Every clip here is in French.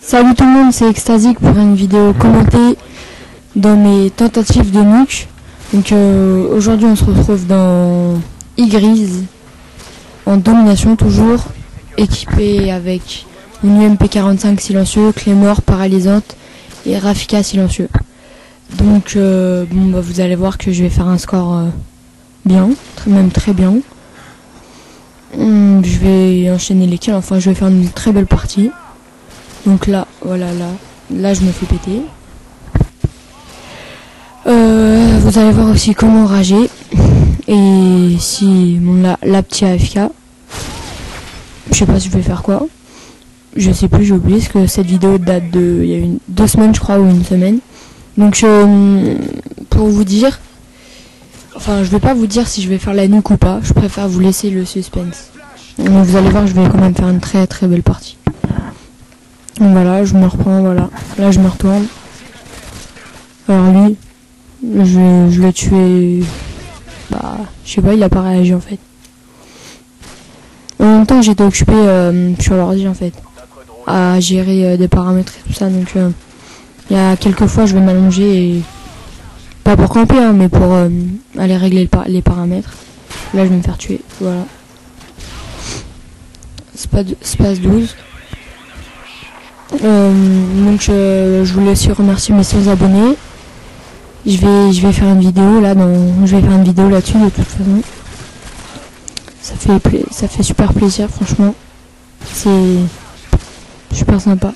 Salut tout le monde, c'est Extasique pour une vidéo commentée dans mes tentatives de nuke. Donc aujourd'hui on se retrouve dans Igrease en domination toujours, équipé avec une UMP45 silencieux, Claymore paralysante et Rafika silencieux. Donc vous allez voir que je vais faire un score bien, même très bien. Je vais enchaîner les kills, enfin je vais faire une très belle partie. Donc là, voilà, là je me fais péter. Vous allez voir aussi comment rager. Et si la petite AFK, je sais pas si je vais faire quoi. Je sais plus, j'ai oublié parce que cette vidéo date de il y a 2 semaines je crois, ou une semaine. Donc pour vous dire, enfin je vais pas vous dire si je vais faire la nuque ou pas, je préfère vous laisser le suspense. Donc vous allez voir, je vais quand même faire une très très belle partie. Donc voilà, je me reprends, voilà. Là je me retourne. Alors lui, je l'ai tué. Bah, je sais pas, il a pas réagi en fait. En même temps j'étais occupé sur l'ordi en fait, à gérer des paramètres et tout ça. Donc il y a quelques fois je vais m'allonger et pas pour camper hein, mais pour aller régler les paramètres. Là je vais me faire tuer, voilà. Space 12. Donc je voulais aussi remercier mes 100 abonnés. Je vais faire une vidéo là, je vais faire une vidéo là-dessus de toute façon. Ça fait super plaisir, franchement. C'est super sympa.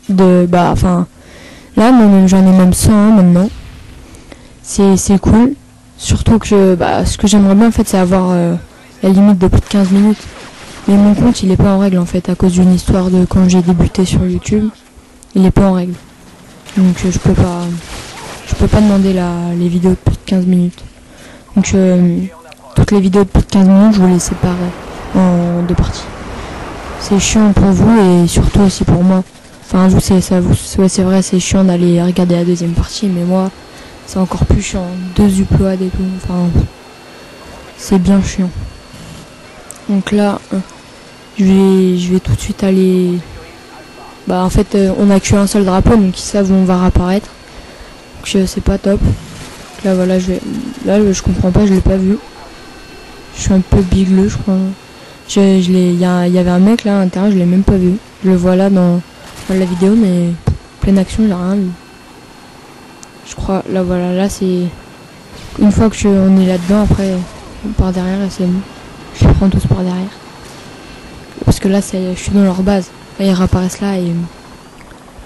Enfin là j'en ai même 100 maintenant. C'est cool. Surtout que ce que j'aimerais bien en fait c'est avoir la limite de plus de 15 minutes. Mais mon compte il est pas en règle en fait à cause d'une histoire de quand j'ai débuté sur YouTube. Il est pas en règle. Donc je peux pas demander les vidéos de plus de 15 minutes. Donc toutes les vidéos de plus de 15 minutes je vous les sépare en 2 parties. C'est chiant pour vous et surtout aussi pour moi. Enfin vous c'est vrai, c'est chiant d'aller regarder la deuxième partie, mais moi c'est encore plus chiant. 2 uploads et tout. Enfin c'est bien chiant. Donc là, je vais tout de suite aller. En fait, on a que un seul drapeau, donc ils savent où on va réapparaître. Donc c'est pas top. Donc là, voilà, je comprends pas, je l'ai pas vu. Je suis un peu bigleux, je crois. Il y avait un mec là à l'intérieur, je l'ai même pas vu. Je le vois là dans la vidéo, mais pleine action, il a rien vu. Je crois, là, voilà, là c'est. Une fois que on est là-dedans, après, par derrière, et c'est bon. Je les prends tous par derrière. Parce que là, je suis dans leur base. Là, ils réapparaissent là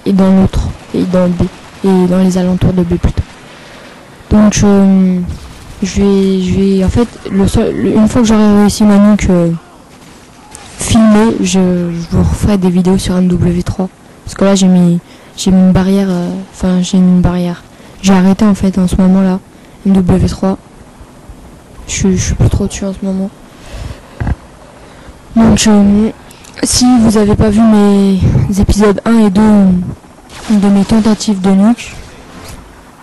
et dans l'autre. Et dans B. Et dans les alentours de B plutôt. Donc, je vais en fait, une fois que j'aurai réussi ma nuque filmée, je vous referai des vidéos sur MW3. Parce que là, j'ai mis une barrière. Enfin, j'ai mis une barrière. J'ai arrêté en fait en ce moment là. MW3. Je suis plus trop dessus en ce moment. Donc si vous avez pas vu mes épisodes 1 et 2 de mes tentatives de nuque,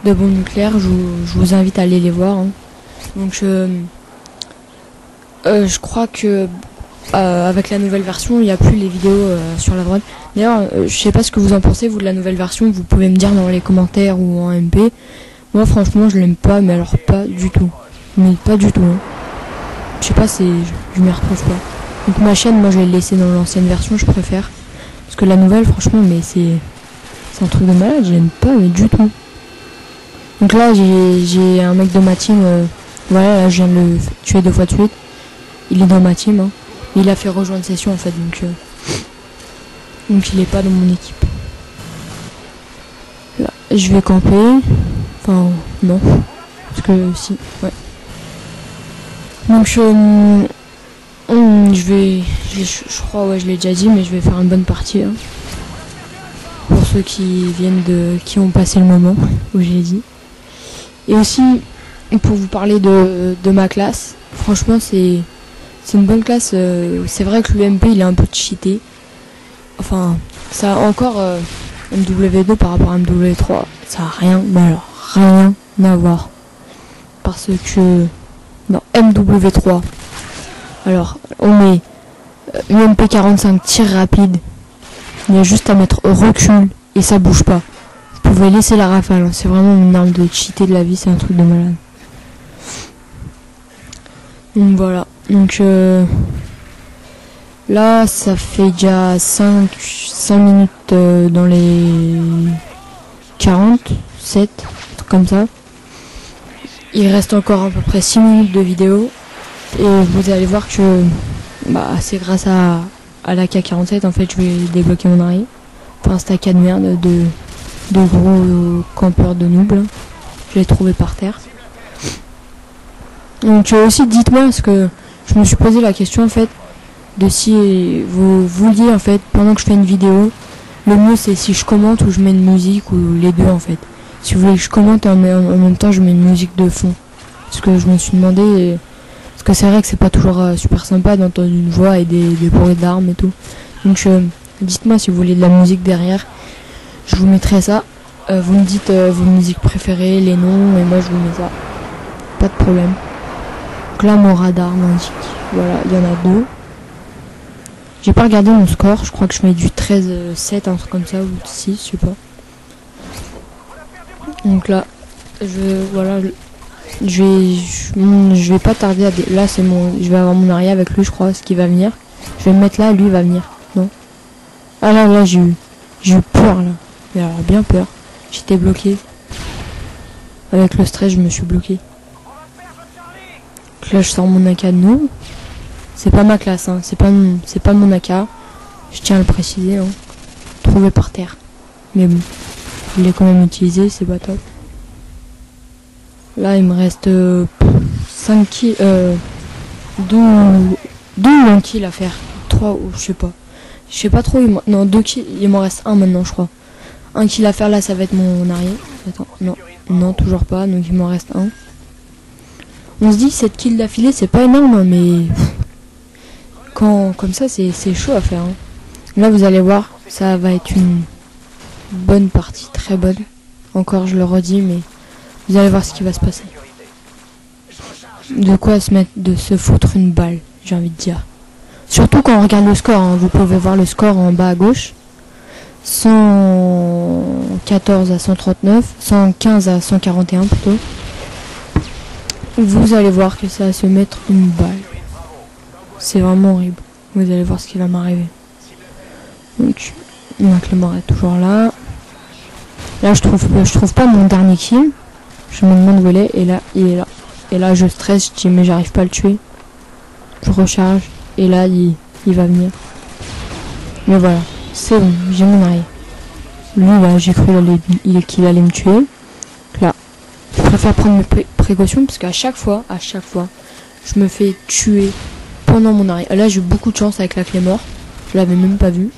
de bombe nucléaire, je vous invite à aller les voir. Hein. Donc je crois que avec la nouvelle version, il n'y a plus les vidéos sur la droite. D'ailleurs, je sais pas ce que vous en pensez, vous, de la nouvelle version, vous pouvez me dire dans les commentaires ou en MP. Moi franchement je l'aime pas, mais alors pas du tout. Mais pas du tout. Hein. Je sais pas, je m'y retrouve pas. Donc ma chaîne, moi je l'ai laissée dans l'ancienne version, je préfère. Parce que la nouvelle, franchement, mais c'est un truc de malade, j'aime pas, mais du tout. Donc là, j'ai un mec de ma team, voilà, là je viens de le tuer 2 fois de suite. Il est dans ma team, hein. Il a fait rejoindre session en fait, donc il est pas dans mon équipe. Là, je vais camper. Enfin, non. Parce que si, ouais. Donc je crois, ouais, je l'ai déjà dit, mais je vais faire une bonne partie hein, pour ceux qui ont passé le moment où je l'ai dit. Et aussi pour vous parler de ma classe, franchement c'est une bonne classe. C'est vrai que l'UMP il est un peu cheaté. Enfin, ça a encore MW2 par rapport à MW3, ça a rien, mais alors rien à voir. Parce que dans MW3, alors on met UMP45 tir rapide Il y a juste à mettre recul et ça bouge pas. Vous pouvez laisser la rafale, hein. C'est vraiment une arme de cheater de la vie, c'est un truc de malade. Donc voilà. Donc là ça fait déjà 5 minutes dans les 47, comme ça. Il reste encore à peu près 6 minutes de vidéo. Et vous allez voir que bah, c'est grâce à la K47 en fait je vais débloquer mon arrêt. Enfin c'est un cas de merde de gros campeurs de noob. Je l'ai trouvé par terre. Donc aussi dites-moi parce que je me suis posé la question en fait de si vous vouliez en fait pendant que je fais une vidéo, le mieux c'est si je commente ou je mets une musique ou les deux en fait. Si vous voulez que je commente en même temps je mets une musique de fond. Parce que je me suis demandé parce que c'est vrai que c'est pas toujours super sympa d'entendre une voix et des bruits d'armes et tout. Donc dites-moi si vous voulez de la musique derrière. Je vous mettrai ça. Vous me dites vos musiques préférées, les noms et moi je vous mets ça. Pas de problème. Donc là mon radar m'indique. Voilà, il y en a 2. J'ai pas regardé mon score, je crois que je mets du 13-7, un truc comme ça, ou 6, je sais pas. Donc là, je vais pas tarder à... Là c'est je vais avoir mon arrière avec lui je crois, ce qui va venir. Je vais me mettre là, lui il va venir. Non. Ah là j'ai eu peur là. Mais alors bien peur. J'étais bloqué. Avec le stress je me suis bloqué. Donc là je sors mon AK de nous. C'est pas ma classe, hein. C'est pas mon AK. Je tiens à le préciser, hein. Trouvé par terre. Mais bon, je l'ai quand même utilisé, c'est pas top. Là, il me reste 5 kills, 2 ou 1 kill à faire. 3 ou je sais pas. Je sais pas trop, non, 2 kills, il m'en reste 1 maintenant, je crois. 1 kill à faire là, ça va être mon arrière. Attends, non, toujours pas, donc il m'en reste 1. On se dit 7 kills d'affilée, c'est pas énorme, hein, mais comme ça, c'est chaud à faire. Hein. Là, vous allez voir, ça va être une bonne partie, très bonne. Encore, je le redis, mais vous allez voir ce qui va se passer. De quoi se foutre une balle, j'ai envie de dire. Surtout quand on regarde le score, hein. Vous pouvez voir le score en bas à gauche. 114 à 139, 115 à 141 plutôt. Vous allez voir que ça va se mettre une balle. C'est vraiment horrible. Vous allez voir ce qui va m'arriver. Donc, Clément est toujours là. Là, je trouve pas mon dernier kill. Je me demande où il est. Et là, il est là. Et là, je stresse. Je dis, mais j'arrive pas à le tuer. Je recharge. Et là, il va venir. Mais voilà. C'est bon. J'ai mon arrêt. Lui, là, j'ai cru qu'il allait me tuer. Là. Je préfère prendre mes précautions. Parce qu'à chaque fois, je me fais tuer pendant mon arrêt. Là, j'ai eu beaucoup de chance avec la clé mort. Je l'avais même pas vu.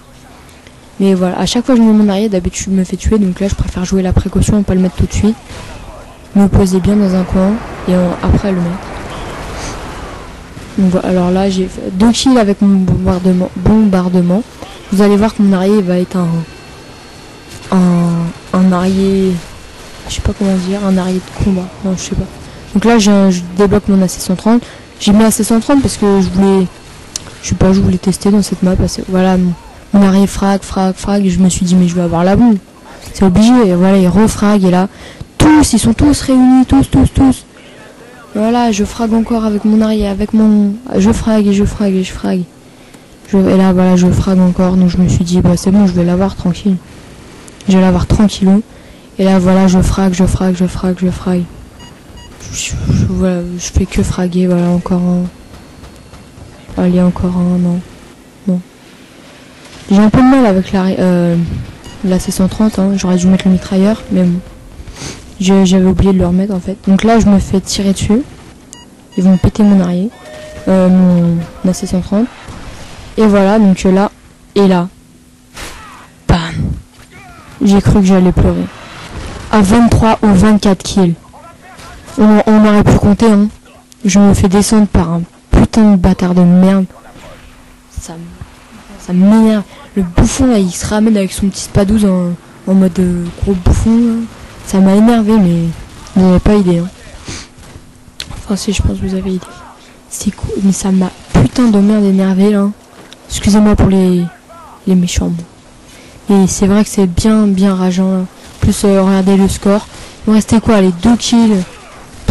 Mais voilà, à chaque fois que je mets mon arrière, d'habitude je me fais tuer. Donc là, je préfère jouer la précaution et pas le mettre tout de suite. Me poser bien dans un coin et après le mettre. Donc voilà, alors là, j'ai fait 2 kills avec mon bombardement. Vous allez voir que mon arrière va être un arrière... Je sais pas comment dire, un arrière de combat. Non, je sais pas. Donc là, je débloque mon AC-130. J'ai mis AC-130 parce que je voulais tester dans cette map. Parce que, voilà, mon arrière frag, et je me suis dit, mais je vais avoir la bombe. C'est obligé, et voilà, il refrag, et là, ils sont tous réunis, tous. Voilà, je frag encore avec mon arrière, je frag. Et là, voilà, je frag encore, donc je me suis dit, bah c'est bon, je vais l'avoir tranquille. Je vais l'avoir tranquillou. Et là, voilà, je frag. Voilà, je fais que fraguer, voilà, encore un. Allez, encore un, non. J'ai un peu de mal avec la C130, hein. J'aurais dû mettre le mitrailleur, mais bon. J'avais oublié de le remettre en fait. Donc là, je me fais tirer dessus. Ils vont péter mon arrière. Mon AC-130. Et voilà, donc là, et là. Bam. J'ai cru que j'allais pleurer. À 23 ou 24 kills. On aurait pu compter, hein. Je me fais descendre par un putain de bâtard de merde. Ça m'énerve. Le bouffon là, il se ramène avec son petit spadouze en mode gros bouffon là. Ça m'a énervé, mais vous n'avez pas idée, hein. Enfin si, je pense que vous avez idée. C'est cool, mais ça m'a putain de merde énervé là. Excusez-moi pour les méchants mots. Et c'est vrai que c'est bien rageant. Là. Plus regardez le score. Il me restait quoi, les 2 kills.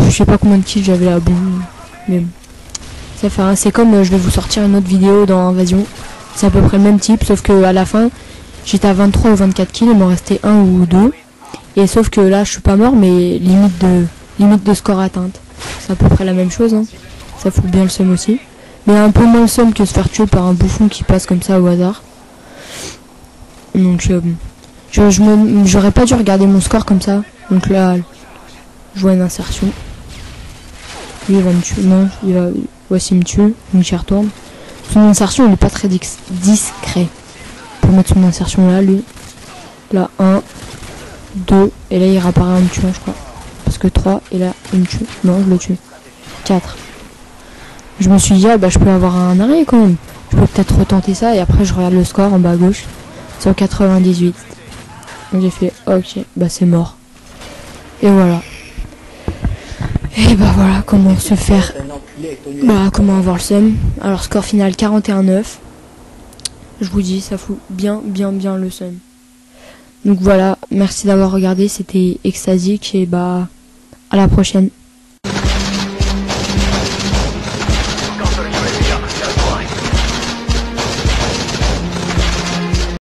Je sais pas combien de kills j'avais là. Bon, mais bon. Ça fait rien. C'est comme je vais vous sortir une autre vidéo dans Invasion. C'est à peu près le même type, sauf que à la fin, j'étais à 23 ou 24 kills, il m'en restait 1 ou 2. Et sauf que là, je suis pas mort, mais limite de score atteinte. C'est à peu près la même chose, hein. Ça fout bien le seum aussi. Mais un peu moins le seum que se faire tuer par un bouffon qui passe comme ça au hasard. Donc, j'aurais pas dû regarder mon score comme ça. Donc là, je vois une insertion. Lui, il va me tuer. Non, il va... Voici, il me tue. Donc, j'y retourne. Son insertion, il est pas très discret. Pour mettre son insertion là, lui. Là, 1, 2. Et là, il réapparaît en me tuant, je crois. Parce que 3, et là, il me tue. Non, je le tue. 4. Je me suis dit, ah bah, je peux avoir un arrêt quand même. Je peux peut-être retenter ça. Et après, je regarde le score en bas à gauche. 198. Donc, j'ai fait, ok, bah, c'est mort. Et voilà. Et bah voilà comment se faire. Bah comment avoir le seum. Alors score final 41-9. Je vous dis, ça fout bien le seum. Donc voilà, merci d'avoir regardé, c'était extasique et bah à la prochaine.